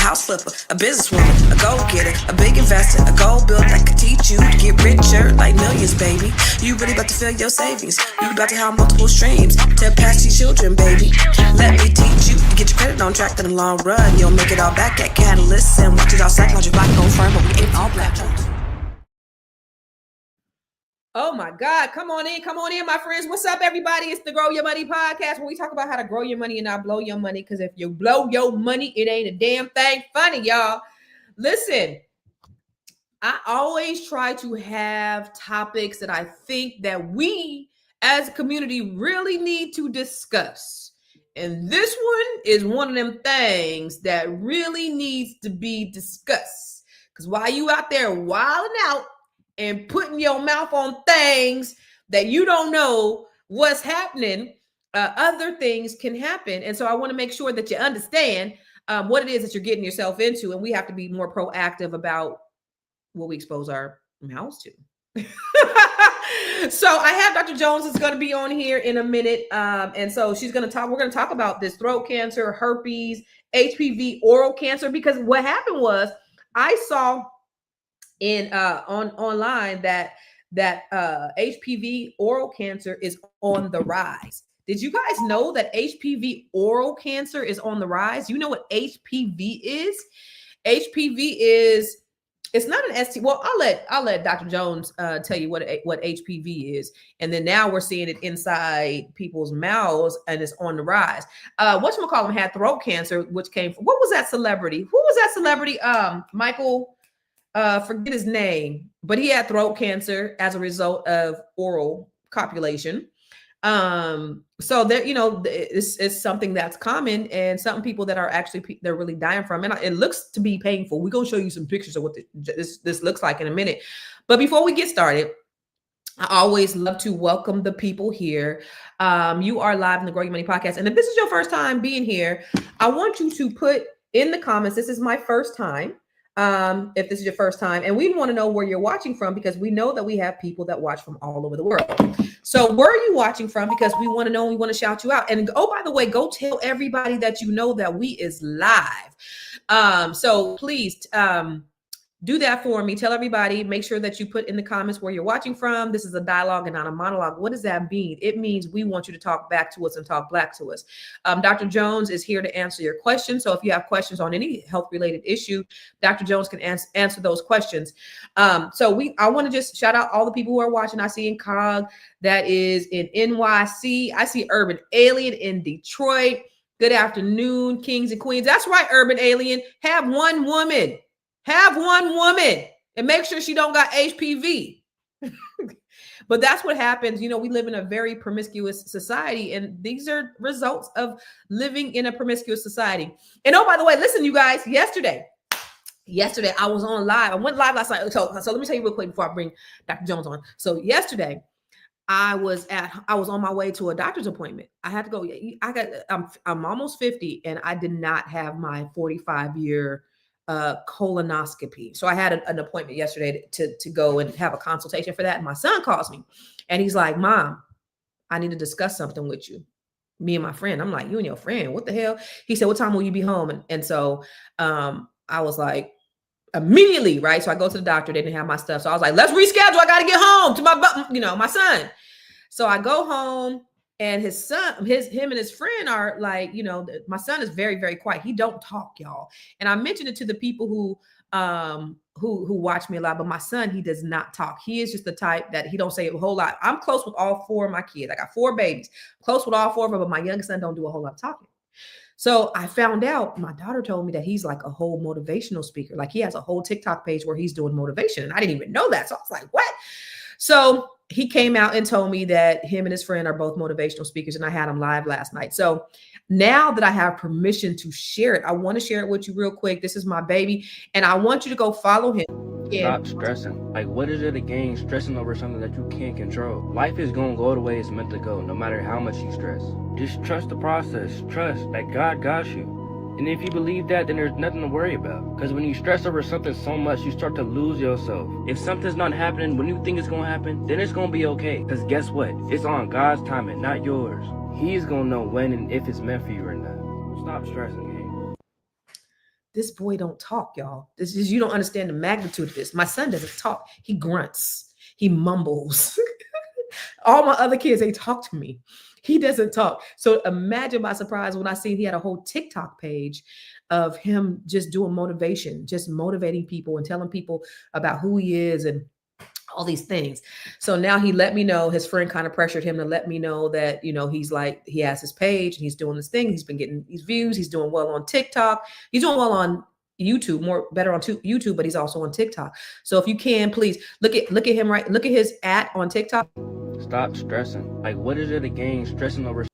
house flipper, a businesswoman, a go-getter, a big investor, a gold builder that could teach you to get richer like millions, baby. You really about to fill your savings. You about to have multiple streams to pass to your children, baby. Let me teach you to get your credit on track in the long run. You'll make it all back at Catalyst and watch it all psychology black on firm, but we ain't all black. Oh my God. Come on in, my friends. What's up, everybody? It's the Grow Your Money podcast, where we talk about how to grow your money and not blow your money. Because if you blow your money, it ain't a damn thing funny, y'all. Listen, I always try to have topics that I think that we as a community really need to discuss. And this one is one of them things that really needs to be discussed. Because while you out there wilding out and putting your mouth on things that you don't know what's happening, other things can happen. And so I want to make sure that you understand what it is that you're getting yourself into. And we have to be more proactive about what we expose our mouths to. So I have Dr. Jones is going to be on here in a minute. And so we're going to talk about this throat cancer, herpes, HPV, oral cancer, because what happened was I saw online that HPV oral cancer is on the rise. Did you guys know that HPV oral cancer is on the rise? You know what HPV is? HPV is, it's not an ST. Well, I'll let Dr. Jones tell you what HPV is, and then now we're seeing it inside people's mouths, and it's on the rise. Whatchamacallit had throat cancer, which came from, what was that celebrity? Who was that celebrity? Michael. Forget his name, but he had throat cancer as a result of oral copulation. So there, it's something that's common, and some people that are actually, they're really dying from it. It looks to be painful. We're going to show you some pictures of what this looks like in a minute. But before we get started, I always love to welcome the people here. You are live in the Grow Your Money podcast. And if this is your first time being here, I want you to put in the comments, this is my first time. If this is your first time, and we want to know where you're watching from, because we know that we have people that watch from all over the world. So where are you watching from? Because we want to know, and we want to shout you out. And oh, by the way, go tell everybody that you know that we is live. So please, do that for me. Tell everybody, make sure that you put in the comments where you're watching from. This is a dialogue and not a monologue. What does that mean? It means we want you to talk back to us and talk black to us. Dr. Jones is here to answer your questions. So if you have questions on any health related issue, Dr. Jones can answer those questions. I want to just shout out all the people who are watching. I see in COG, that is in NYC. I see Urban Alien in Detroit. Good afternoon, kings and queens. That's right, Urban Alien. Have one woman. Have one woman and make sure she don't got HPV. But that's what happens. We live in a very promiscuous society, and these are results of living in a promiscuous society. And oh, by the way, listen, you guys, yesterday I was on live. I went live last night. So let me tell you real quick before I bring Dr. Jones on. So yesterday I was on my way to a doctor's appointment. I had to go. I'm almost 50, and I did not have my 45-year colonoscopy. So I had an appointment yesterday to go and have a consultation for that. And my son calls me and he's like, "Mom, I need to discuss something with you." Me and my friend. I'm like, "You and your friend? What the hell?" He said, "What time will you be home?" And so I was like, immediately, right? So I go to the doctor. They didn't have my stuff. So I was like, "Let's reschedule. I got to get home to my son." So I go home. And his son, him and his friend are like, my son is very, very quiet. He don't talk, y'all. And I mentioned it to the people who watch me a lot, but my son, he does not talk. He is just the type that he don't say a whole lot. I'm close with all four of my kids. I got 4 babies, close with all 4 of them, but my youngest son don't do a whole lot of talking. So I found out, my daughter told me that he's like a whole motivational speaker. Like he has a whole TikTok page where he's doing motivation. And I didn't even know that. So I was like, what? So he came out and told me that him and his friend are both motivational speakers, and I had him live last night. So now that I have permission to share it, I want to share it with you real quick. This is my baby, and I want you to go follow him. Stop stressing. Like, what is it to gain stressing over something that you can't control? Life is going to go the way it's meant to go, no matter how much you stress. Just trust the process. Trust that God got you. And if you believe that, then there's nothing to worry about. Because when you stress over something so much, you start to lose yourself. If something's not happening when you think it's going to happen, then it's going to be okay. Because guess what? It's on God's timing, not yours. He's going to know when and if it's meant for you or not. Stop stressing, gang. This boy don't talk, y'all. This is, you don't understand the magnitude of this. My son doesn't talk. He grunts. He mumbles. All my other kids, they talk to me. He doesn't talk. So imagine my surprise when I seen he had a whole TikTok page of him just doing motivation, just motivating people and telling people about who he is and all these things. So now he let me know, his friend kind of pressured him to let me know that, he's like, he has his page and he's doing this thing. He's been getting these views. He's doing well on TikTok. He's doing well on YouTube, better on YouTube, but he's also on TikTok. So if you can, please look at him, right? Look at his on TikTok. Stop stressing. Like, what is it again? Stressing over.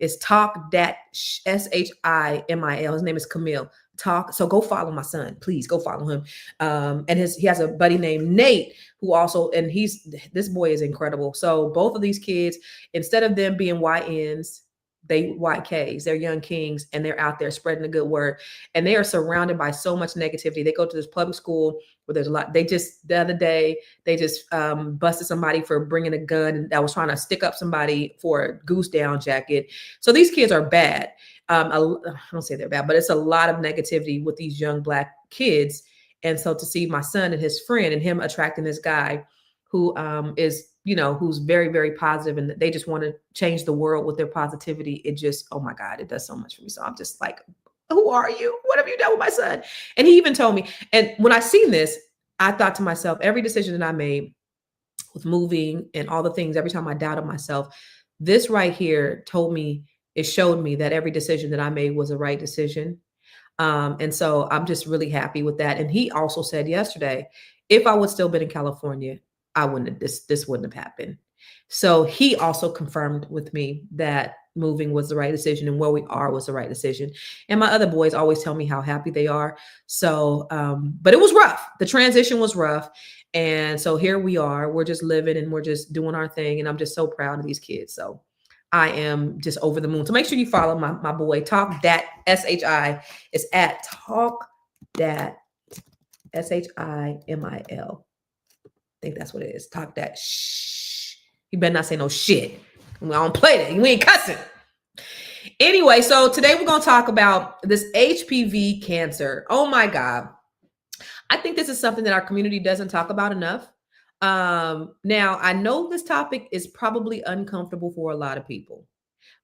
It's Talk Dat SHIMIL. His name is Camille. Talk. So go follow my son, please go follow him. And he has a buddy named Nate who also, and this boy is incredible. So both of these kids, instead of them being YNs, they YKs, they're young kings, and they're out there spreading the good word. And they are surrounded by so much negativity. They go to this public school where there's a lot. The other day, they just busted somebody for bringing a gun that was trying to stick up somebody for a goose down jacket. So these kids are bad. I don't say they're bad, but it's a lot of negativity with these young Black kids. And so to see my son and his friend and him attracting this guy who is, who's very, very positive, and they just want to change the world with their positivity. It just, oh my God, it does so much for me. So I'm just like, who are you? What have you done with my son? And he even told me, and when I seen this, I thought to myself, every decision that I made with moving and all the things, every time I doubted myself, this right here it showed me that every decision that I made was the right decision. And so I'm just really happy with that. And he also said yesterday, if I would still been in California, I wouldn't have, this wouldn't have happened. So he also confirmed with me that moving was the right decision and where we are was the right decision. And my other boys always tell me how happy they are. So, but it was rough. The transition was rough. And so here we are, we're just living and we're just doing our thing. And I'm just so proud of these kids. So I am just over the moon. So make sure you follow my boy, Talk Dat SHI. It's at Talk Dat SHIMIL. I think that's what it is. Talk Dat. Shh. You better not say no shit. I don't play that. You ain't cussing. Anyway, so today we're going to talk about this HPV cancer. Oh my God. I think this is something that our community doesn't talk about enough. Now, I know this topic is probably uncomfortable for a lot of people,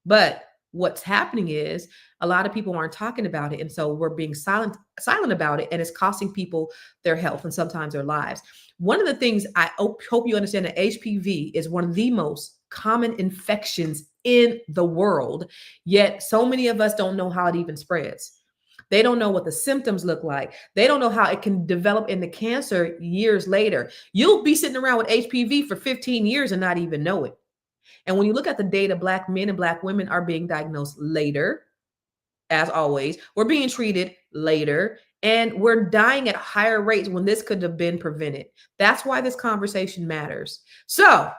but what's happening is a lot of people aren't talking about it. And so we're being silent about it, and it's costing people their health and sometimes their lives. One of the things I hope you understand, that HPV is one of the most common infections in the world, yet so many of us don't know how it even spreads. They don't know what the symptoms look like. They don't know how it can develop into cancer years later. You'll be sitting around with HPV for 15 years and not even know it. And when you look at the data, Black men and Black women are being diagnosed later. As always, we're being treated later, and we're dying at higher rates when this could have been prevented. That's why this conversation matters. So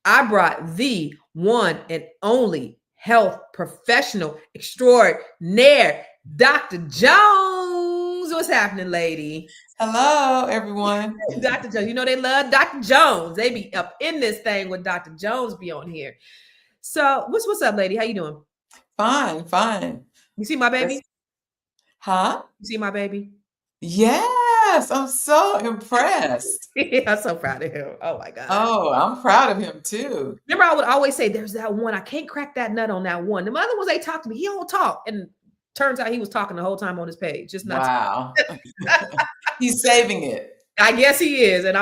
I brought the one and only health professional extraordinaire, Dr. Jones. What's happening, lady? Hello, everyone. Dr. Jones. They love Dr. Jones. They be up in this thing with Dr. Jones be on here. So what's up, lady? How you doing? Fine. You see my baby? Huh? You see my baby? Yes, I'm so impressed. I'm so proud of him. Oh my God. Oh, I'm proud of him too. Remember, I would always say, there's that one. I can't crack that nut on that one. The other ones, they talk to me. He don't talk. And turns out he was talking the whole time on his page. Just not. Wow. He's saving it. I guess he is. And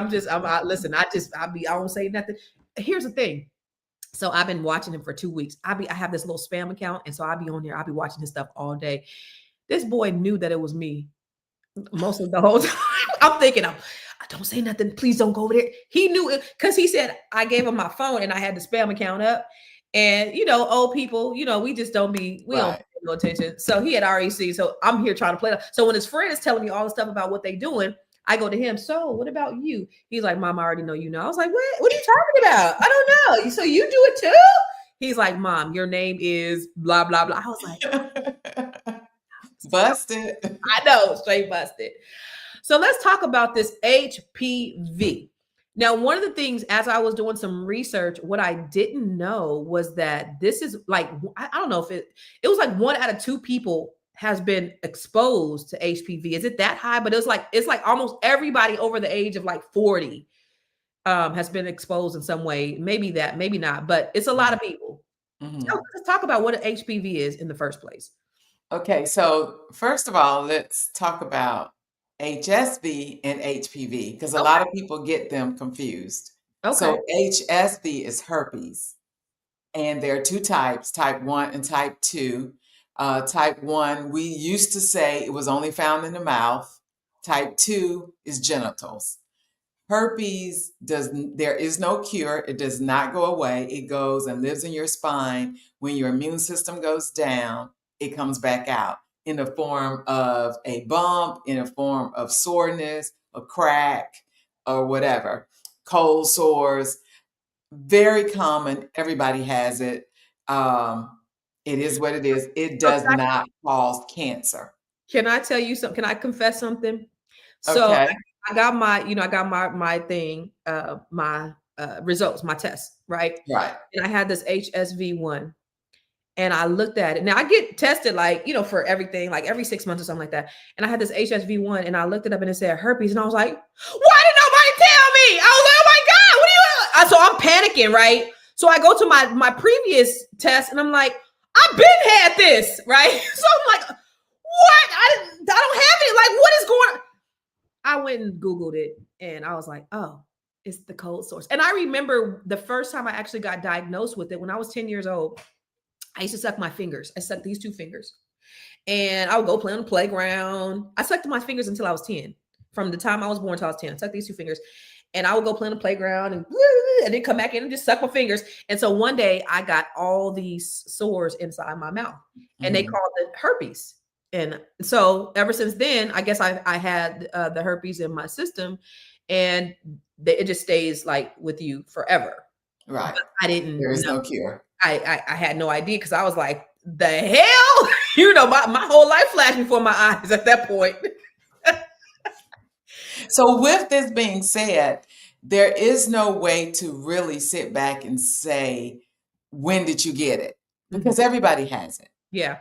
listen, I don't say nothing. Here's the thing. So I've been watching him for 2 weeks. I have this little spam account. And so I'll be on there. I'll be watching his stuff all day. This boy knew that it was me most of the whole time. I'm thinking, I don't say nothing. Please don't go over there. He knew it because he said, I gave him my phone and I had the spam account up. And, old people, we just don't don't pay no attention. So he had already seen. So I'm here trying to play. So when his friend is telling me all the stuff about what they doing, I go to him. So what about you? He's like, Mom, I already know you know. I was like, what are you talking about? I don't know. So you do it too? He's like, Mom, your name is blah, blah, blah. I was like, busted. I know, straight busted. So let's talk about this HPV. Now, one of the things, as I was doing some research, what I didn't know was that this is like, I don't know if it was like 1 out of 2 people has been exposed to HPV. Is it that high? But it's like almost everybody over the age of like 40 has been exposed in some way. Maybe that, maybe not, but it's a lot of people. Mhm. So let's talk about what HPV is in the first place. Okay, so first of all, let's talk about HSV and HPV because a lot of people get them confused. Okay. So HSV is herpes, and there are two types, type 1 and type 2. Type 1, we used to say it was only found in the mouth. Type 2 is genitals. Herpes there is no cure. It does not go away. It goes and lives in your spine. When your immune system goes down, it comes back out in the form of a bump, in a form of soreness, a crack, or whatever. Cold sores, very common. Everybody has it. It is what it is. It So does not cause cancer. can I tell you something? Can I confess something? So Okay. I got my, I got my thing, my results, my test, right? Right. And I had this HSV one, and I looked at it. Now I get tested like, for everything, like every 6 months or something like that. And I had this HSV one, and I looked it up, and it said herpes, and I was like, why did nobody tell me? I was like, oh my god, what are you? So I'm panicking, right? So I go to my previous test, and I'm like, I've been had this, right? So I'm like, what? I don't have it. Like, what is going on? I went and Googled it, and I was like, oh, it's the cold source. And I remember the first time I actually got diagnosed with it when I was 10 years old. I used to suck my fingers. I sucked these two fingers, and I would go play on the playground. I sucked my fingers until I was 10. From the time I was born till I was 10, I sucked these two fingers, and I would go play on the playground and then come back in and just suck my fingers. And so one day I got all these sores inside my mouth, and they Mhm. called it herpes. And so ever since then, I guess I had the herpes in my system, and it just stays like with you forever. Right. But I didn't There is know. no cure. I had no idea because I was like, the hell? My whole life flashed before my eyes at that point. So, with this being said, there is no way to really sit back and say, when did you get it? Because everybody has it. Yeah.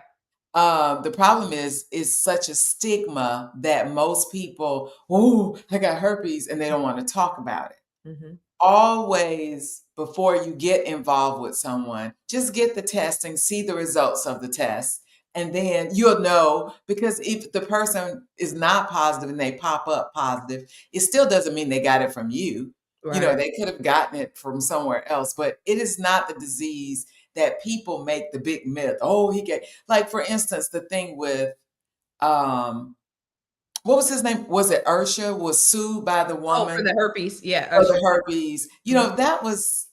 The problem is such a stigma that most people, oh, I got herpes, and they don't want to talk about it. Mm-hmm. Always, before you get involved with someone, just get the testing, see the results of the test, and then you'll know. Because if the person is not positive and they pop up positive, it still doesn't mean they got it from you. Right. They could have gotten it from somewhere else, but it is not the disease that people make the big myth. Oh, he get, like, for instance, the thing with what was his name? Was it Ursha was sued by the Oh, for woman the herpes. Yeah. for the herpes? Mhm. That was,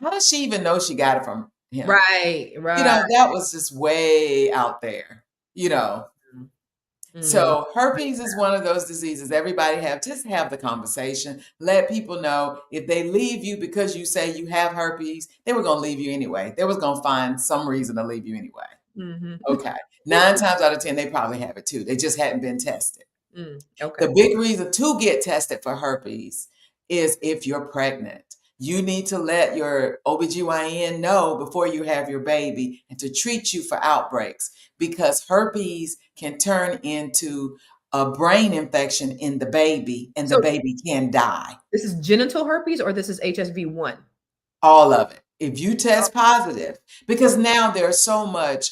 how does she even know she got it from him? Right. Right. That was just way out there, you know. Mhm. So herpes is one of those diseases everybody just have the conversation. Let people know if they leave you because you say you have herpes, they were going to leave you anyway. They was going to find some reason to leave you anyway. Mhm. Okay. 9 times out of 10, they probably have it too. They just hadn't been tested. Okay. The big reason to get tested for herpes is if you're pregnant. You need to let your OBGYN know before you have your baby and to treat you for outbreaks, because herpes can turn into a brain infection in the baby and the So baby can die. this is genital herpes, or this is HSV1? All of it. If you test positive, because now there's so much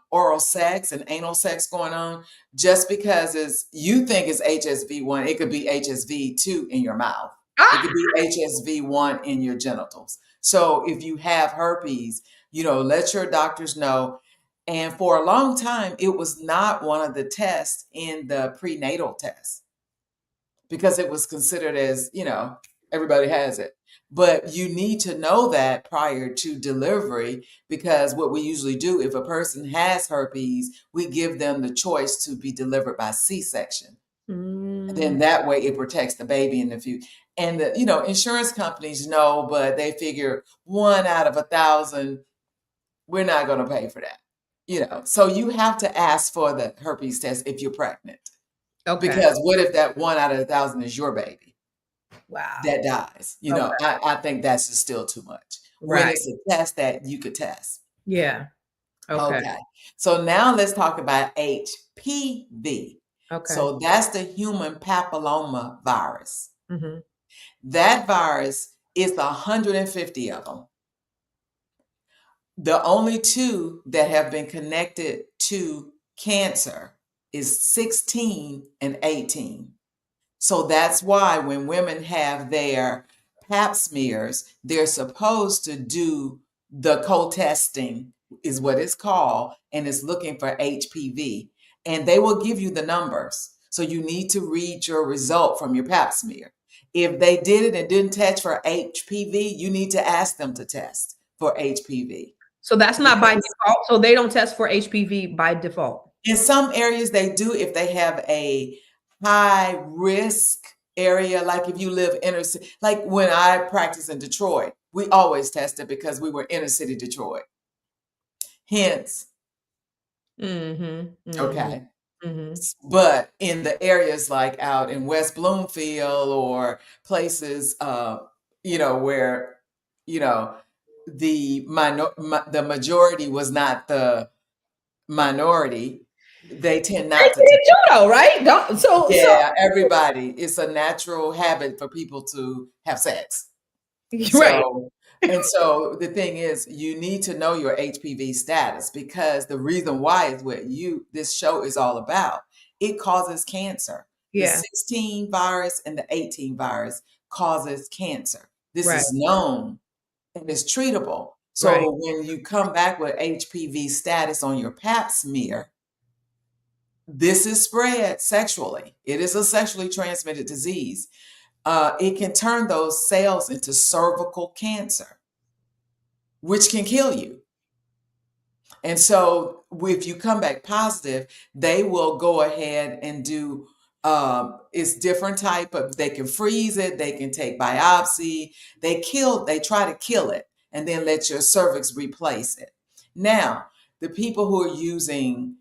oral sex and anal sex going on, just because you think it's HSV1, it could be HSV2 in your mouth. It could be HSV1 in your genitals. So if you have herpes, let your doctors know. And for a long time, it was not one of the tests in the prenatal test because it was considered as, everybody has it. But you need to know that prior to delivery, because what we usually do, if a person has herpes, we give them the choice to be delivered by C-section. And then that way it protects the baby in the future. And the, insurance companies know, but they figure 1 out of 1,000, we're not going to pay for that. So you have to ask for the herpes test if you're pregnant. Okay. Because what if that 1 out of 1,000 is your baby? Wow. That dies. Okay. I think that's just still too much. When Right. it's a test that you could test. Yeah. Okay. So now let's talk about HPV. Okay. So that's the human papilloma virus. Mm-hmm. That virus is 150 of them. The only two that have been connected to cancer is 16 and 18. So that's why when women have their pap smears, they're supposed to do the co-testing, is what it's called, and it's looking for HPV. And they will give you the numbers. So you need to read your result from your pap smear. If they did it and didn't test for HPV, you need to ask them to test for HPV. So that's not by Because default. So they don't test for HPV by default. in some areas they do if they have a high risk area, like if you live inner city. Like when I practice in Detroit, we always tested because we were inner city Detroit. Hence, Mm-hmm. okay. Mm-hmm. But in the areas like out in West Bloomfield or places, where, the majority was not the minority, they tend They not to. did too, though, right? Don't so Yeah, everybody. It's a natural habit for people to have sex. right. So the thing is, you need to know your HPV status, because the reason why is what this show is all about. It causes cancer. The Yeah. 16 virus and the 18 virus causes cancer. This Right. is known and it's treatable. So Right. when you come back with HPV status on your pap smear, this is spread sexually. It is a sexually transmitted disease. It can turn those cells into cervical cancer, which can kill you. And so if you come back positive, they will go ahead and do it's different type of, they can freeze it, they can take biopsy, they try to kill it and then let your cervix replace it. Now, the people who are using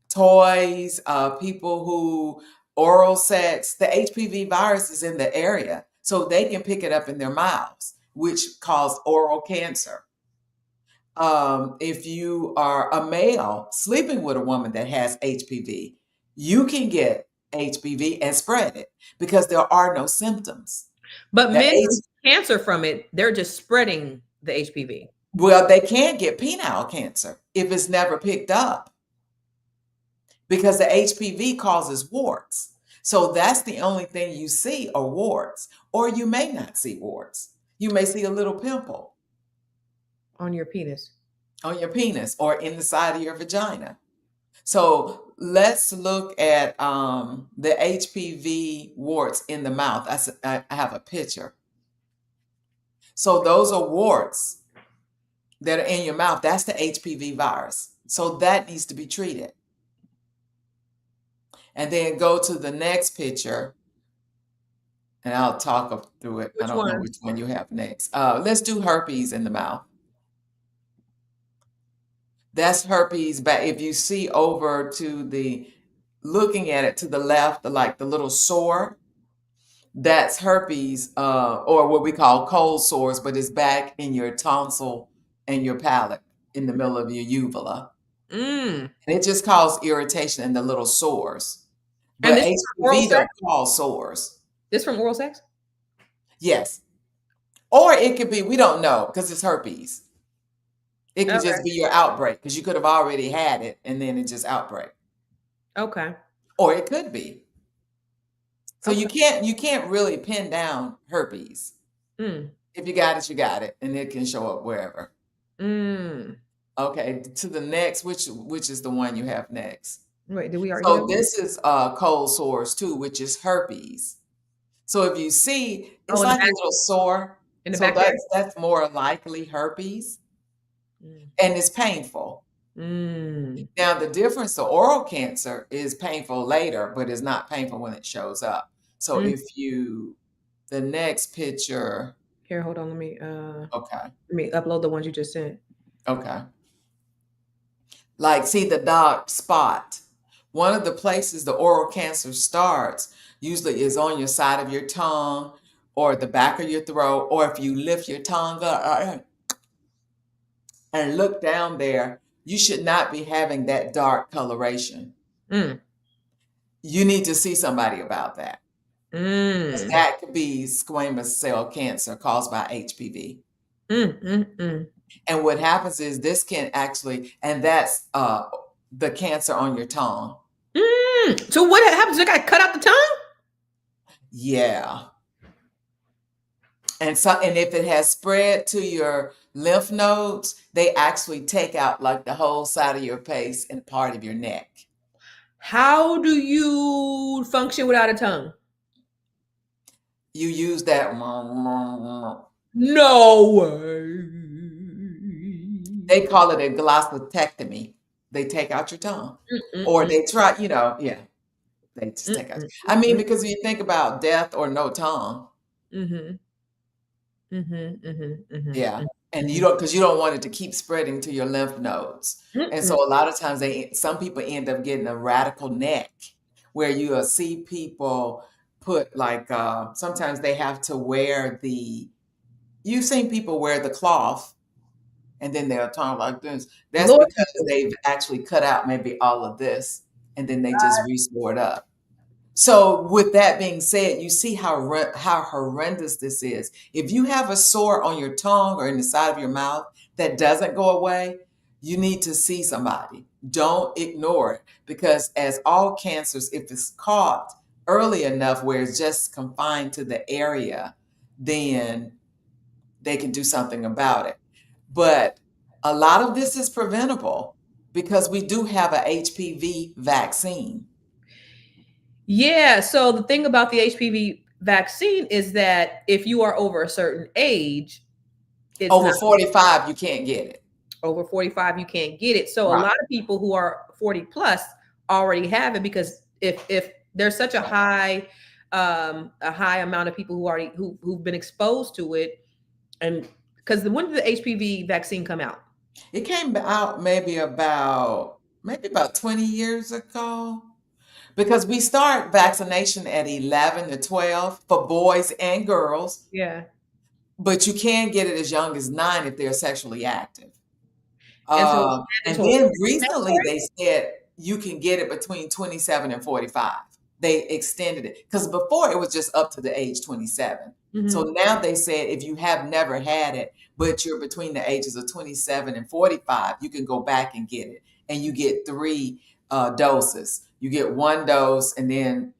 toys, people who oral sex, the HPV virus is in the area, so they can pick it up in their mouths, which cause oral cancer. If you are a male sleeping with a woman that has HPV, you can get HPV and spread it because there are no symptoms. But The men H- who get cancer from it, they're just spreading the HPV. well, they can get penile cancer if it's never picked up because the HPV causes warts. So that's the only thing you see are warts, or you may not see warts. You may see a little pimple On your penis. on your penis or in the side of your vagina. So let's look at the HPV warts in the mouth. I have a picture. So those are warts that are in your mouth. That's the HPV virus. So that needs to be treated. And then go to the next picture, and I'll talk through it. I Which don't know one? which one you have next. Let's do herpes in the mouth. That's herpes. But if you see over to looking at it to the left, like the little sore, that's herpes, or what we call cold sores, but it's back in your tonsil and your palate in the middle of your uvula. Mm. And it just causes irritation in the little sores. And But this is from oral HPV sex? don't cause sores. This from oral sex? Yes. Or it could be, we don't know, because it's herpes. It could Okay. just be your outbreak, because you could have already had it and then it just outbreak. Okay. Or it could be. So Okay. you can't really pin down herpes. Mm. If you got it, you got it, and it can show up wherever. Mm. Okay, to the next, which is the one you have next. Wait, did we already So do that? this is cold sores too, which is herpes. So if you see, it's in the like a back, little sore. in the So back there? that's more likely herpes, Mm. and it's painful. Mm. Now the difference to oral cancer is painful later, but it's not painful when it shows up. So Mm. the next picture. Here, hold on. Okay. Let me upload the ones you just sent. Okay. Like, see the dark spot. One of the places the oral cancer starts usually is on your side of your tongue or the back of your throat, or if you lift your tongue up and look down there, you should not be having that dark coloration. Mm. You need to see somebody about that. Mm. That could be squamous cell cancer caused by HPV. And what happens is this can actually, and that's the cancer on your tongue. So what happens? I got to cut out the tongue? Yeah. And if it has spread to your lymph nodes, they actually take out like the whole side of your face and part of your neck. How do you function without a tongue? You use that. No way. They call it a glossopectomy. They take out your tongue. Or they try, they just take out. I mean, because when you think about death or no tongue. Yeah. And because you don't want it to keep spreading to your lymph nodes. And so a lot of times some people end up getting a radical neck where you will see people put like, sometimes they have to wear you've seen people wear the cloth and then they'll tongue like this. That's because they've actually cut out maybe all of this and then they just restore it up. So with that being said, you see how horrendous this is. If you have a sore on your tongue or in the side of your mouth that doesn't go away, you need to see somebody. Don't ignore it, because as all cancers, if it's caught early enough where it's just confined to the area, then they can do something about it. But a lot of this is preventable because we do have a HPV vaccine. Yeah. So the thing about the HPV vaccine is that if you are over a certain age, it's over 45, you can't get it. Over 45, you can't get it. So a lot of people who are 40 plus already have it, because if there's such a high amount of people who've been exposed to it, and because when did the HPV vaccine come out? It came out maybe about 20 years ago. Because we start vaccination at 11 to 12 for boys and girls. Yeah. But you can get it as young as 9 if they're sexually active. And then recently they said you can get it between 27 and 45. They extended it because before it was just up to the age 27. So now they said if you have never had it, but you're between the ages of 27 and 45, you can go back and get it. And you get 3 doses. You get 1 dose and then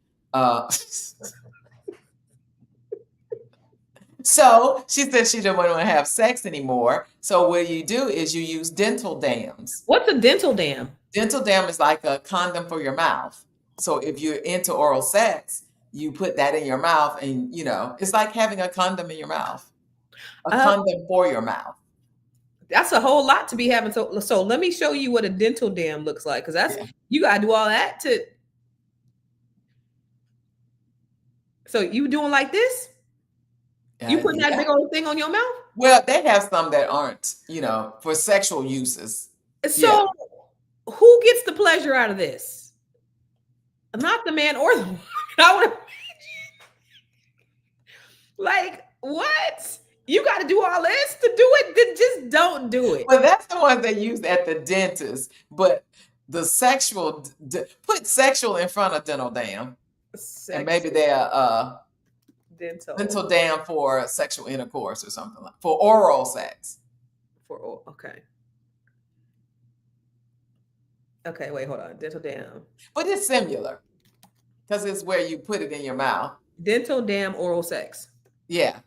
so she said she didn't want to have sex anymore. So what you do is you use dental dams. What's a dental dam? Dental dam is like a condom for your mouth. So if you're into oral sex, you put that in your mouth and, it's like having a condom in your mouth. A condom for your mouth. That's a whole lot to be having. So let me show you what a dental dam looks like, because you got to do all that to. So you doing like this? You putting that big old thing on your mouth? Well, they have some that aren't, for sexual uses. So who gets the pleasure out of this? Not the man or the woman. I would like, what? You got to do all this to do it? Then just don't do it. Well, that's the one they use at the dentist. But the sexual, put sexual in front of dental dam. And maybe they're dental dam for sexual intercourse or something like for oral sex. Okay. Okay, wait, hold on. Dental dam. But it's similar because it's where you put it in your mouth. Dental dam oral sex. Yeah.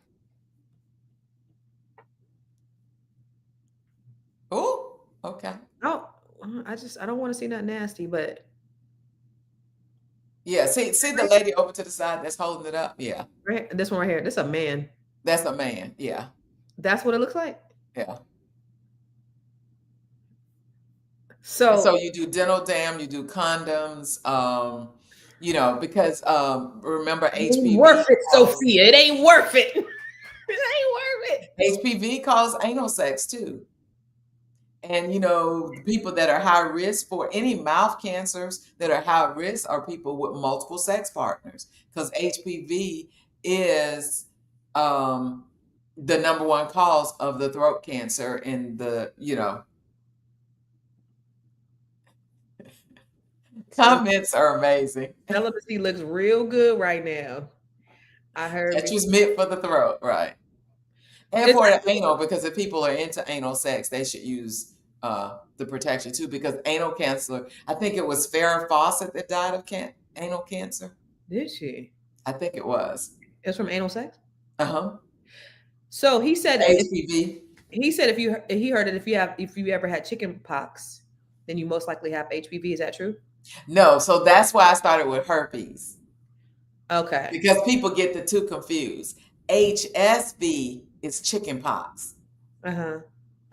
Oh, okay. Oh, I don't want to see nothing nasty, but. Yeah, see the lady over to the side that's holding it up? Yeah. Right, this one right here. This is a man. That's a man, yeah. That's what it looks like? Yeah. So you do dental dam, you do condoms, because remember HPV. It ain't worth it, Sophia. It ain't worth it. It ain't worth it. HPV causes anal sex too. And, the people that are high risk for any mouth cancers that are high risk are people with multiple sex partners, because HPV is the number one cause of the throat cancer in the, comments are amazing. Celibacy looks real good right now. I heard That was meant for the throat, right? And for the anal, because if people are into anal sex, they should use the protection too. Because anal cancer, I think it was Farrah Fawcett that died of anal cancer. Did she? I think it was. It's from anal sex. Uh-huh. So he said HPV. He said he heard that if you ever had chicken pox, then you most likely have HPV. Is that true? No, so that's why I started with herpes. Okay. Because people get the two confused. HSV is chicken pox. Uh-huh.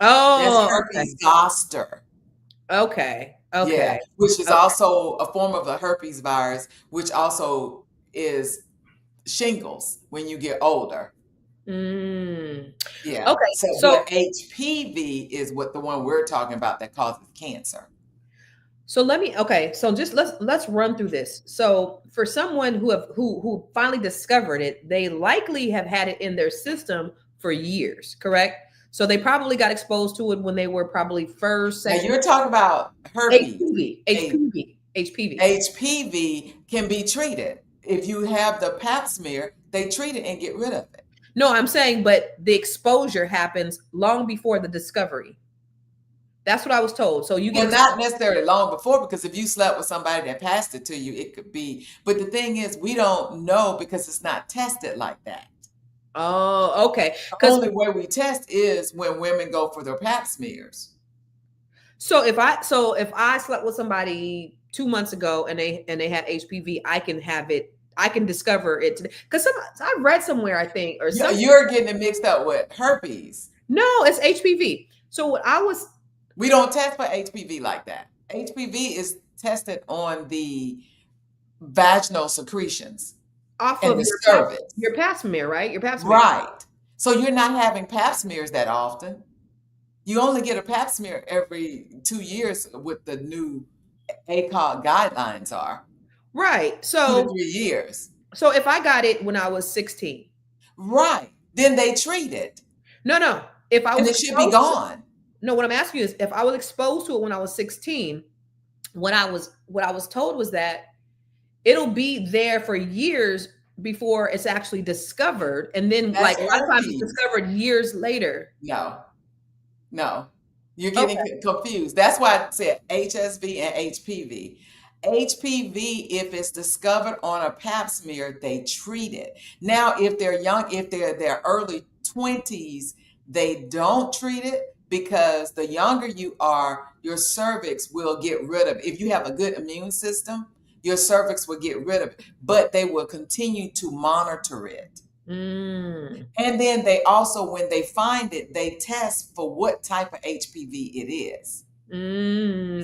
Oh, that's herpes zoster. Okay. Yeah, which is also a form of the herpes virus, which also is shingles when you get older. Yeah. Okay. So HPV is the one we're talking about that causes cancer. So let's run through this. So for someone who finally discovered it, they likely have had it in their system for years, correct? So they probably got exposed to it when they were probably first. Now you're talking about herpes. HPV. HPV can be treated. If you have the pap smear, they treat it and get rid of it. No, I'm saying, but the exposure happens long before the discovery. That's what I was told. So you get not necessarily long before, because if you slept with somebody that passed it to you, it could be. But the thing is, we don't know because it's not tested like that. Oh, okay. The only way we test is when women go for their pap smears. So if I slept with somebody 2 months ago and they had HPV, I can have it. I can discover it today. Because I read somewhere, I think, or something. You're getting it mixed up with herpes. No, it's HPV. So we don't test for HPV like that. HPV is tested on the vaginal secretions. Off of your pap smear, right? Your pap smear. Right. So you're not having pap smears that often. You only get a pap smear every 2 years with the new ACOG guidelines are. Right. So 2 to 3 years. So if I got it when I was 16. Right. Then they treat it. No. If I was, and it should be gone. No, what I'm asking you is, if I was exposed to it when I was 16, what I was told was that it'll be there for years before it's actually discovered, and then That's a lot of times it's discovered years later. No, you're getting confused. That's why I said HSV and HPV. HPV, if it's discovered on a pap smear, they treat it. Now, if they're young, if they're their early 20s, they don't treat it, because the younger you are, your cervix will get rid of it. If you have a good immune system, your cervix will get rid of it, but they will continue to monitor it. And then they also, when they find it, they test for what type of HPV it is.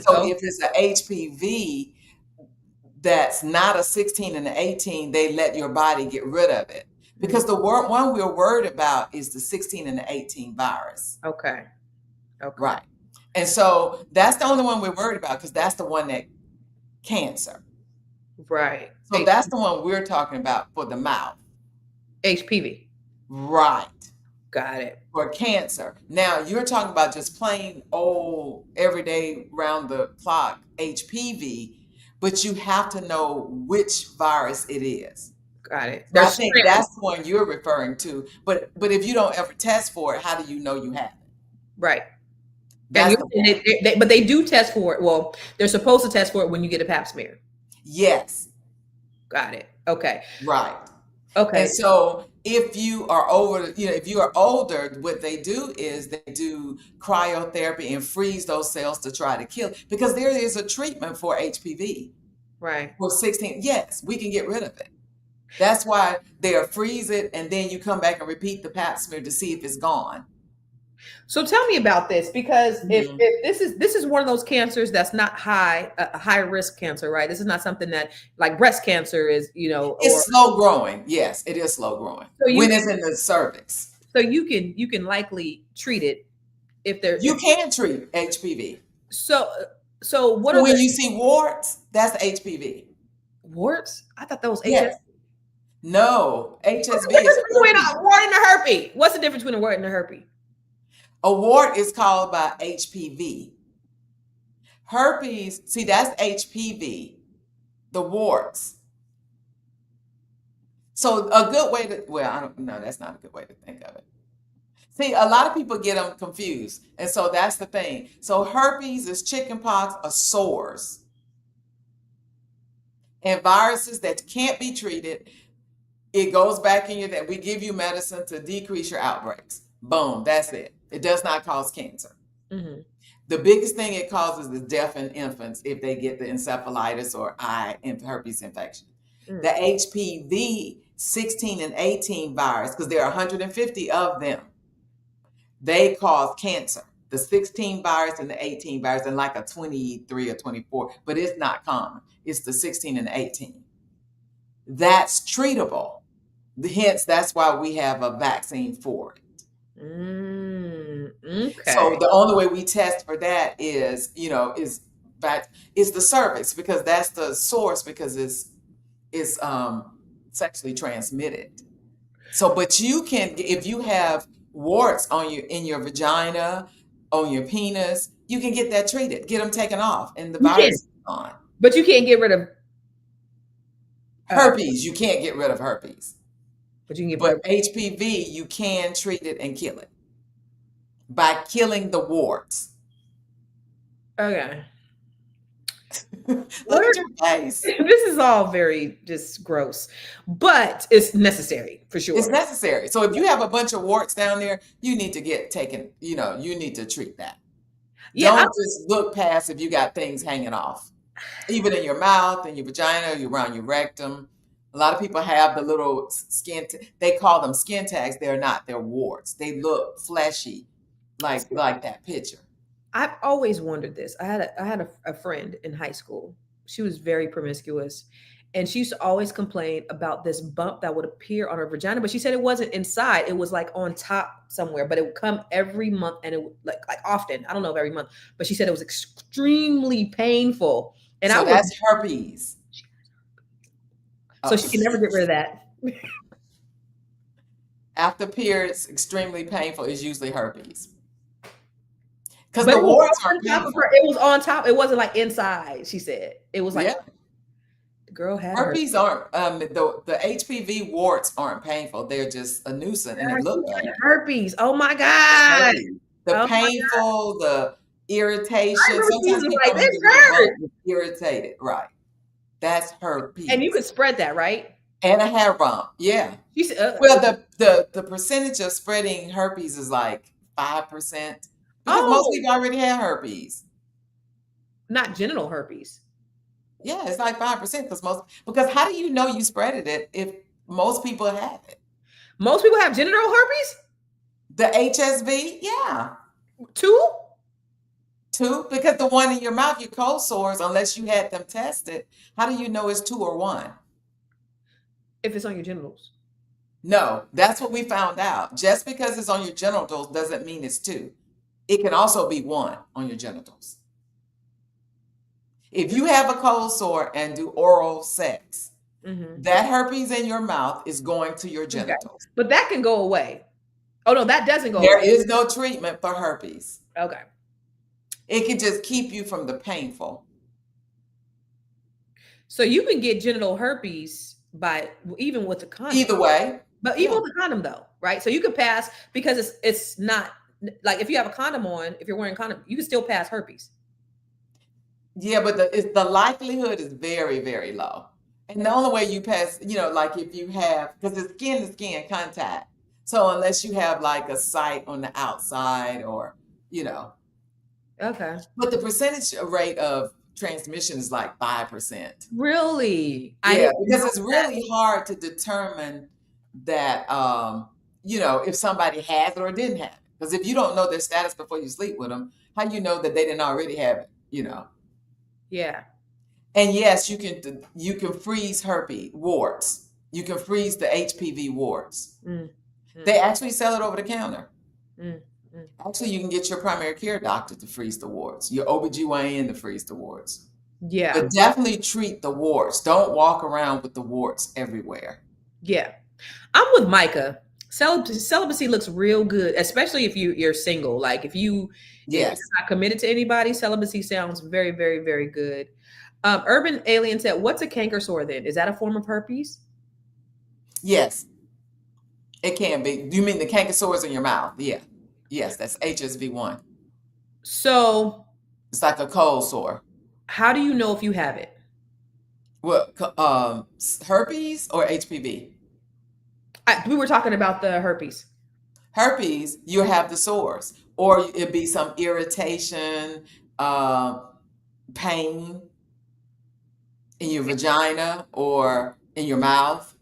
So if it's an HPV that's not a 16 and an 18, they let your body get rid of it. Because the one we're worried about is the 16 and the 18 virus. Okay. Right. And so that's the only one we're worried about, because that's the one that cancer. Right. So that's the one we're talking about for the mouth. HPV. Right. Got it. For cancer. Now you're talking about just plain old everyday round the clock HPV, but you have to know which virus it is. Got it. So I think that's the one you're referring to. But if you don't ever test for it, how do you know you have it? Right. But they do test for it. Well, they're supposed to test for it when you get a pap smear. Yes. Got it. Okay. Right. Okay. And so if you are if you are older, what they do is they do cryotherapy and freeze those cells to try to kill it, because there is a treatment for HPV. Right. For 16. Yes, we can get rid of it. That's why they'll freeze it, and then you come back and repeat the pap smear to see if it's gone. So tell me about this, because if this is one of those cancers that's not high risk cancer, right? This is not something that, like breast cancer is, it's slow growing. Yes, it is slow growing when it's in the cervix. So you can likely treat it if there. You can treat HPV. So what? When you see warts, that's HPV. Warts? I thought that was yes. HSV. No, What's the HSV difference is between herpes. a wart and a herpes? What's the difference between a wart and a herpes? A wart is caused by HPV. Herpes, see, that's HPV, the warts. So a good way to, well, I don't know, that's not a good way to think of it. See, a lot of people get them confused. And so that's the thing. So herpes is chickenpox or sores and viruses that can't be treated. It goes back in your, that we give you medicine to decrease your outbreaks. Boom, that's it. It does not cause cancer. Mm-hmm. The biggest thing it causes is death in infants if they get the encephalitis or eye and herpes infection. Mm. The HPV 16 and 18 virus, because there are 150 of them, they cause cancer. The 16 virus and the 18 virus, and like a 23 or 24, but it's not common. It's the 16 and 18. That's treatable. Hence, that's why we have a vaccine for it. Okay. So the only way we test for that is, is the cervix, because that's the source, because it's sexually transmitted. So, but you can, if you have warts in your vagina, on your penis, you can get that treated, get them taken off, and the virus is gone. But you can't get rid of herpes. You can't get rid of herpes. But you can get rid of HPV. You can treat it and kill it by killing the warts. Okay. Look at your face. This is all very just gross, but it's necessary for sure. It's necessary. So if you have a bunch of warts down there, you need to get taken, you need to treat that. Yeah, don't just look past if you got things hanging off, even in your mouth, in your vagina, around your rectum. A lot of people have the little skin, they call them skin tags. They're not, they're warts. They look fleshy, like that picture. I've always wondered this. I had a friend in high school. She was very promiscuous, and she used to always complain about this bump that would appear on her vagina. But she said it wasn't inside; it was like on top somewhere. But it would come every month, and it would like often. I don't know if every month, but she said it was extremely painful. And so that's herpes. So she can never get rid of that. After periods, extremely painful is usually herpes. Because the warts are painful. It was on top. It wasn't like inside. She said it was like the girl had herpes. Aren't the HPV warts aren't painful. They're just a nuisance, and it looks like herpes. Oh my god! The painful, the irritation. Sometimes people get irritated, right? That's herpes. And you could spread that, right? And a hair bump, yeah. Well, the percentage of spreading herpes is like 5%. Because most people already have herpes. Not genital herpes. Yeah, it's like 5% because how do you know you spreaded it if most people have it? Most people have genital herpes? The HSV, yeah. Two, because the one in your mouth, your cold sores, unless you had them tested, how do you know it's 2 or 1? If it's on your genitals. No, that's what we found out. Just because it's on your genitals doesn't mean it's 2. It can also be 1 on your genitals. If you have a cold sore and do oral sex, that herpes in your mouth is going to your genitals. But that can go away. Oh, no, that doesn't go away. There is no treatment for herpes. Okay. It can just keep you from the painful. So you can get genital herpes even with the condom. Either way. But even with the condom though, right? So you could pass because it's not like if you have a condom on, if you're wearing a condom, you can still pass herpes. Yeah, but the likelihood is very, very low. And the only way you pass, like if you have, because it's skin to skin contact. So unless you have like a site on the outside or, Okay. But the percentage rate of transmission is like 5%. Really? Yeah, because it's really hard to determine that, if somebody has it or didn't have it. Because if you don't know their status before you sleep with them, how you know that they didn't already have it, Yeah. And yes, you can freeze herpes warts. You can freeze the HPV warts. They actually sell it over the counter. Actually, you can get your primary care doctor to freeze the warts, your OBGYN to freeze the warts. Yeah. But definitely treat the warts. Don't walk around with the warts everywhere. Yeah. I'm with Micah. Celibacy looks real good, especially if you're single. Like if you're Yes. not committed to anybody, celibacy sounds very, very, very good. Urban Alien said, "What's a canker sore? Then is that a form of herpes?" Yes. It can be. You mean the canker sores in your mouth? Yeah. Yes, that's HSV1. So, It's like a cold sore. how do you know if you have it? What, herpes or HPV? We were talking about the herpes. Herpes, you have the sores, or it'd be some irritation, uh, pain in your vagina or in your mouth.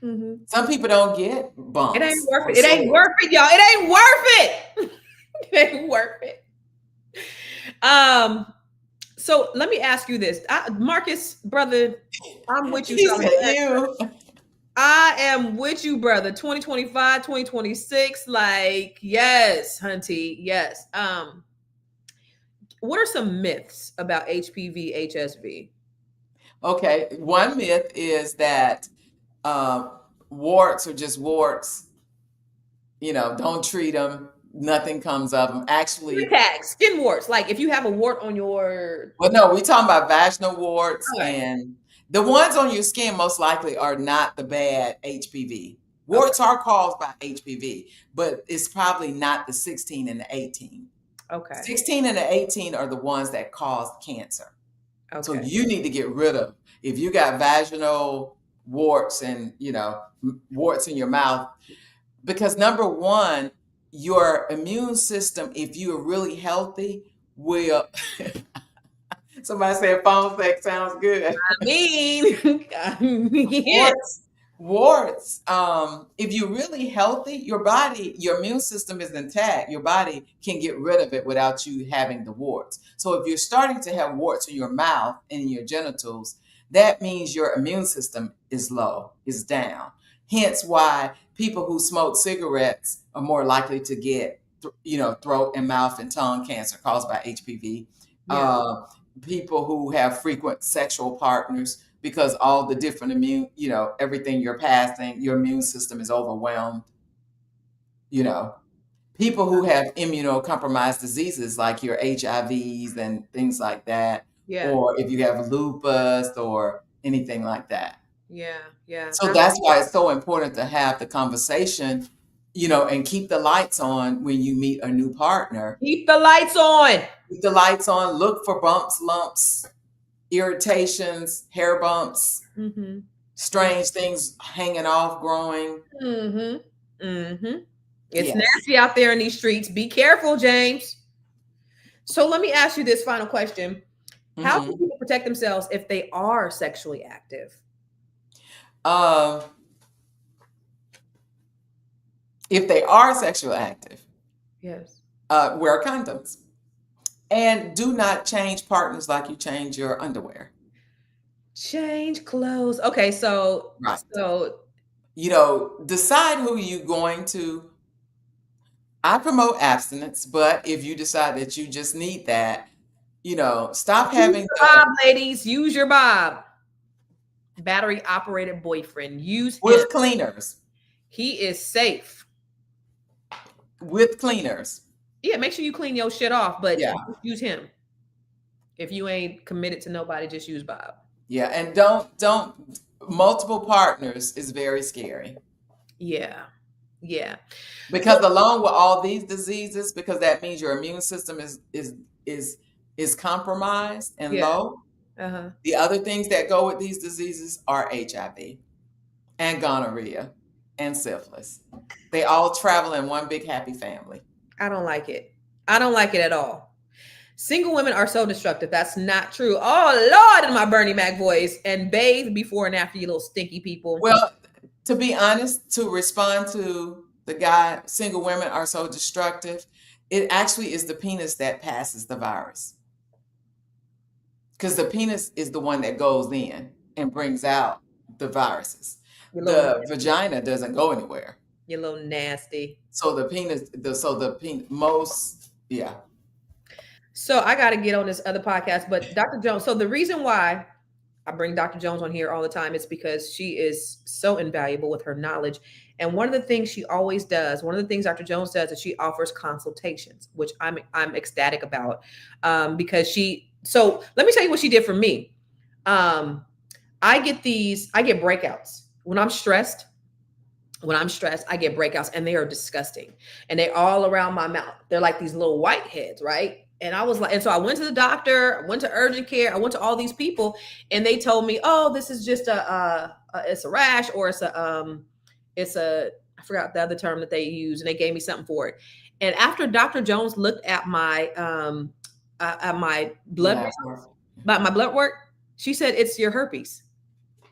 Mm-hmm. Some people don't get It ain't bumps worth or it. It ain't sores. worth it, y'all. It ain't worth it. It ain't worth it. So let me ask you this, Marcus, brother. I'm with you, He Southern said, Baptist. "You." I am with you, brother. 2025, 2026. Like, yes, hunty, yes. What are some myths about HPV, HSV? Okay, one myth is that uh, warts are just warts. Don't treat them. Nothing comes of them. Skin Actually, tags, skin warts. Like if you have a wart on your well, no, we're talking about vaginal warts, okay, and the ones on your skin most likely are not the bad HPV. okay, Warts are caused by HPV, but it's probably not the 16 and the 18. okay, 16 and the 18 are the ones that cause cancer. So okay. you need to get rid of, if you got vaginal warts and, warts in your mouth, because number one, your immune system, if you are really healthy, will, somebody said phone sex sounds good. I mean, yeah, Warts, warts. If you're really healthy, your body, your immune system is intact. Your body can get rid of it without you having the warts. So if you're starting to have warts in your mouth and in your genitals, that means your immune system is low, is down. Hence why people who smoke cigarettes are more likely to get, throat and mouth and tongue cancer caused by HPV. yeah, People who have frequent sexual partners, because all the different immune, everything you're passing, your immune system is overwhelmed. You know, People who have immunocompromised diseases like your HIVs and things like that, yeah, or if you have lupus or anything like that. yeah, yeah. So that's why it's so important to have the conversation, and keep the lights on when you meet a new partner. Keep the lights on. Keep the lights on, look for bumps, lumps, irritations, hair bumps, Mm-hmm. strange things hanging off, growing. Mm-hmm. Mm-hmm. It's Yes. nasty out there in these streets. Be careful, James. So let me ask you this final question. How can Mhm. people protect themselves if they are sexually active? Um, if they are sexually active, Yes. wear condoms and do not change partners like you change your underwear. Change clothes. Okay, so Right. so Decide who you're going to. I promote abstinence, but if you decide that you just need that, stop use having your Bob, ladies. Use your Bob. Battery operated boyfriend. Use him. with cleaners. He is safe. With cleaners. Yeah, make sure you clean your shit off, but Yeah. just use him. If you ain't committed to nobody, just use Bob. Yeah, and don't multiple partners is very scary. Yeah. Yeah. Because along with all these diseases, because that means your immune system is compromised and Yeah. low. Uh-huh. The other things that go with these diseases are HIV and gonorrhea and syphilis. They all travel in one big happy family. I don't like it. I don't like it at all. Single women are so destructive. That's not true. Oh Lord, in my Bernie Mac voice. And bathe before and after, you little stinky people. Well, to be honest, to respond to the guy, single women are so destructive, it actually is the penis that passes the virus. Because the penis is the one that goes in and brings out the viruses. The vagina doesn't go anywhere. You're a little nasty. So the penis, most, yeah. So I got to get on this other podcast, but Dr. Jones. So the reason why I bring Dr. Jones on here all the time. It's because she is so invaluable with her knowledge. And one of the things she always does, one of the things Dr. Jones does is she offers consultations, which I'm ecstatic about, because she. So let me tell you what she did for me. I get breakouts when I'm stressed. When I'm stressed, I get breakouts and they are disgusting. And they all around my mouth. They're like these little whiteheads, right? And I was like, and so I went to the doctor, I went to urgent care, I went to all these people, and they told me, oh, this is just it's a rash, or I forgot the other term that they use, and they gave me something for it. And after Dr. Jones looked at my blood, my blood work, she said, it's your herpes.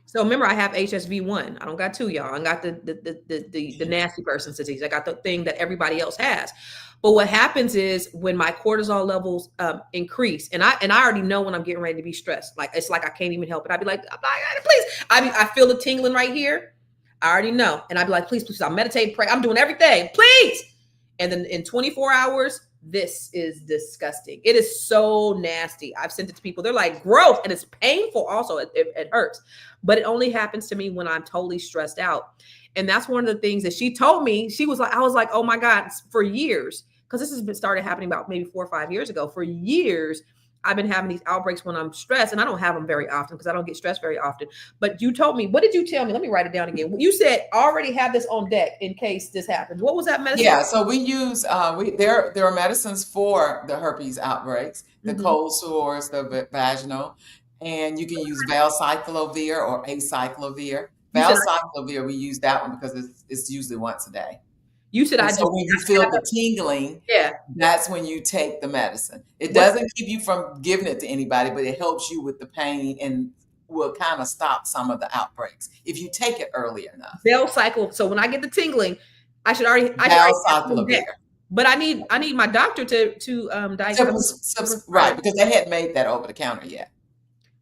So remember, I have HSV1. I don't got two, y'all. I got the nasty person's disease. I got the thing that everybody else has. But what happens is when my cortisol levels increase, and I already know when I'm getting ready to be stressed. Like it's like I can't even help it. I'd be like, please. I feel the tingling right here. I already know, and I'd be like, please. I meditate, pray. I'm doing everything, please. And then in 24 hours. This is disgusting. It is so nasty. I've sent it to people. They're like, gross. And it's painful also. It hurts. But it only happens to me when I'm totally stressed out. And that's one of the things that she told me. I was like, oh my God, for years, because this has been started happening about maybe 4 or 5 years ago. For years, I've been having these outbreaks when I'm stressed, and I don't have them very often because I don't get stressed very often. But you told me, what did you tell me? Let me write it down again. You said already have this on deck in case this happens. What was that medicine? Yeah, so we use there are medicines for the herpes outbreaks, the cold sores, the vaginal, and you can use valcyclovir or acyclovir. Valcyclovir, we use that one because it's usually once a day. You said so when you feel the tingling, that's when you take the medicine. It doesn't keep you from giving it to anybody, but it helps you with the pain and will kind of stop some of the outbreaks if you take it early enough. Valcycle. So when I get the tingling, I should already but I need my doctor to diagnose. Right, because they hadn't made that over the counter yet.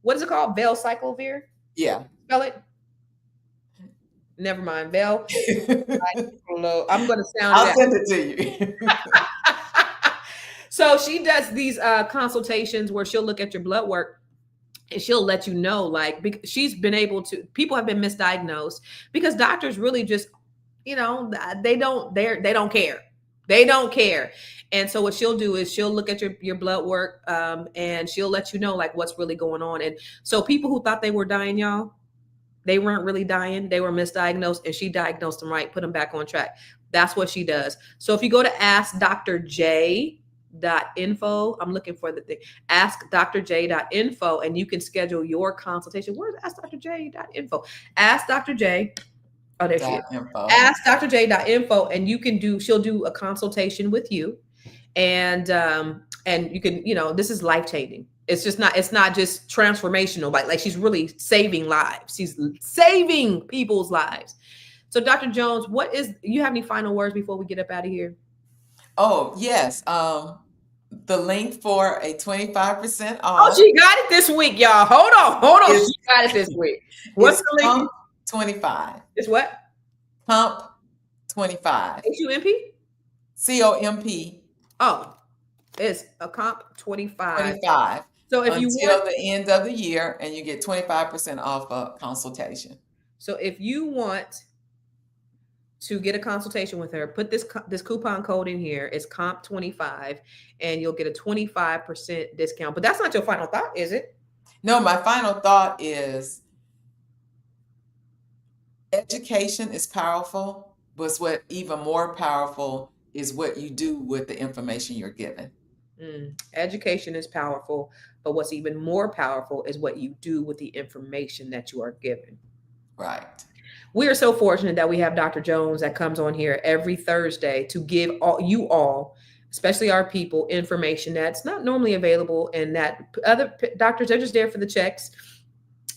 What is it called? Valcyclovir? Yeah. Spell it. Never mind. I'm going to sound I'll send it to you. So she does these consultations where she'll look at your blood work and she'll let you know, like, she's been able to, people have been misdiagnosed because doctors really just, they don't care. They don't care. And so what she'll do is she'll look at your blood work and she'll let you know like what's really going on. And so people who thought they were dying, y'all, they weren't really dying. They were misdiagnosed, and she diagnosed them right, put them back on track. That's what she does. So if you go to askdrj.info, I'm looking for the thing, askdrj.info, and you can schedule your consultation. Where's askdrj.info? Ask Dr. J. Oh, there she is. Askdrj.info, and she'll do a consultation with you. And you can, this is life-changing. It's not just transformational, like she's really saving lives. She's saving people's lives. So Dr. Jones, you have any final words before we get up out of here? Oh, yes. The link for a 25% off. Oh, she got it this week, y'all. Hold on. She got it this week. What's the link? Pump 25. It's what? Pump 25. HUMP? COMP. Oh, it's a comp 25. 25. So if until the end of the year, and you get 25% off a consultation. So if you want to get a consultation with her, put this coupon code in here. It's comp 25, and you'll get a 25% discount. But that's not your final thought, is it? No, my final thought is education is powerful, but what even more powerful is what you do with the information you're given. Education is powerful, but what's even more powerful is what you do with the information that you are given. Right. We are so fortunate that we have Dr. Jones that comes on here every Thursday to give you all, especially our people, information that's not normally available, and that other doctors are just there for the checks.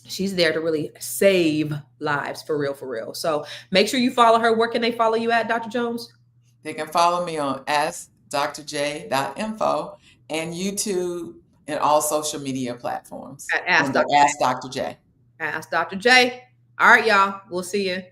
She's there to really save lives for real. So make sure you follow her. Where can they follow you at, Dr. Jones? They can follow me on askdrj.info and YouTube and all social media platforms. Ask Dr. J. Ask Dr. J. All right, y'all. We'll see you.